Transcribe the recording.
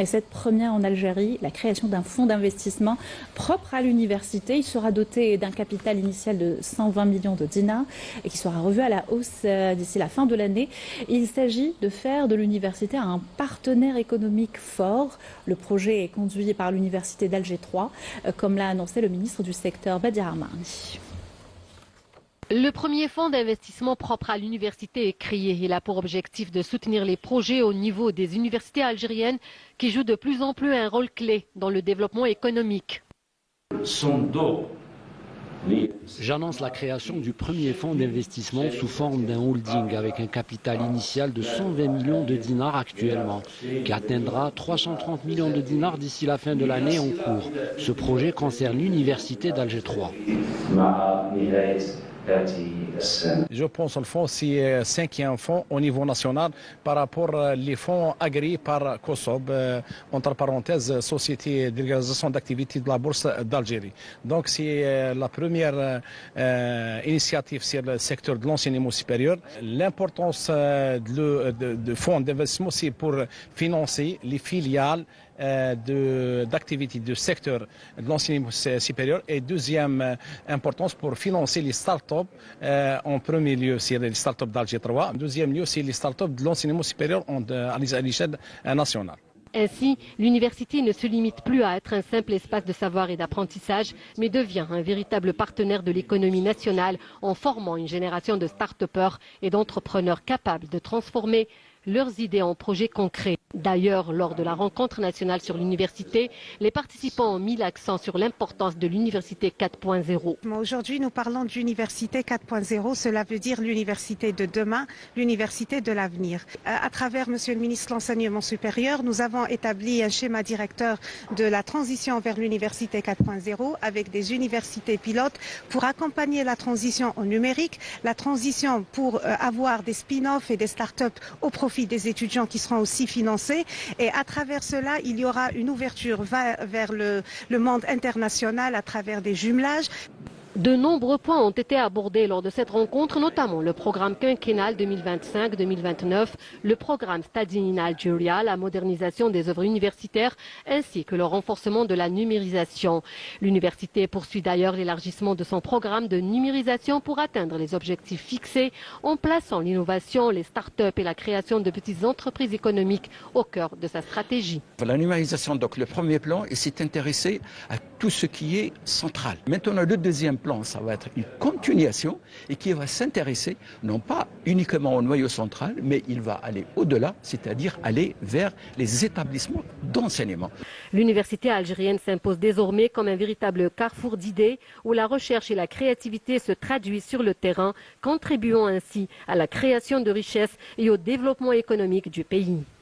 Et cette première en Algérie, la création d'un fonds d'investissement propre à l'université. Il sera doté d'un capital initial de 120 millions de dinars et qui sera revu à la hausse d'ici la fin de l'année. Il s'agit de faire de l'université un partenaire économique fort. Le projet est conduit par l'université d'Alger 3, comme l'a annoncé le ministre du secteur Badir Armani. Le premier fonds d'investissement propre à l'université est créé. Il a pour objectif de soutenir les projets au niveau des universités algériennes qui jouent de plus en plus un rôle clé dans le développement économique. J'annonce la création du premier fonds d'investissement sous forme d'un holding avec un capital initial de 120 millions de dinars actuellement, qui atteindra 330 millions de dinars d'ici la fin de l'année en cours. Ce projet concerne l'université d'Alger 3. Je pense au fonds, c'est 5e fonds au niveau national par rapport aux fonds agréés par COSOB, entre parenthèses, Société d'organisation d'activité de la Bourse d'Algérie. Donc c'est la première initiative sur le secteur de l'enseignement supérieur. L'importance de fonds d'investissement, c'est pour financer les filiales d'activité du secteur de l'enseignement supérieur et deuxième importance pour financer les start-up. En premier lieu, c'est les start-up d'Alger 3. En deuxième lieu, c'est les start-up de l'enseignement supérieur à l'échelle nationale. Ainsi, l'université ne se limite plus à être un simple espace de savoir et d'apprentissage, mais devient un véritable partenaire de l'économie nationale en formant une génération de start-upers et d'entrepreneurs capables de transformer leurs idées en projets concrets. D'ailleurs, lors de la rencontre nationale sur l'université, les participants ont mis l'accent sur l'importance de l'université 4.0. Aujourd'hui, nous parlons d'université 4.0. Cela veut dire l'université de demain, l'université de l'avenir. À travers Monsieur le ministre de l'Enseignement supérieur, nous avons établi un schéma directeur de la transition vers l'université 4.0 avec des universités pilotes pour accompagner la transition au numérique, la transition pour avoir des spin-offs et des start-up au profit des étudiants qui seront aussi financés. Et à travers cela, il y aura une ouverture vers le monde international à travers des jumelages. De nombreux points ont été abordés lors de cette rencontre, notamment le programme quinquennal 2025-2029, le programme Studying in Algeria, la modernisation des œuvres universitaires, ainsi que le renforcement de la numérisation. L'université poursuit d'ailleurs l'élargissement de son programme de numérisation pour atteindre les objectifs fixés en plaçant l'innovation, les start-up et la création de petites entreprises économiques au cœur de sa stratégie. La numérisation, donc le premier plan, il s'est intéressé à tout ce qui est central. Maintenant, le deuxième plan, ça va être une continuation et qui va s'intéresser non pas uniquement au noyau central, mais il va aller au-delà, c'est-à-dire aller vers les établissements d'enseignement. L'université algérienne s'impose désormais comme un véritable carrefour d'idées où la recherche et la créativité se traduisent sur le terrain, contribuant ainsi à la création de richesses et au développement économique du pays.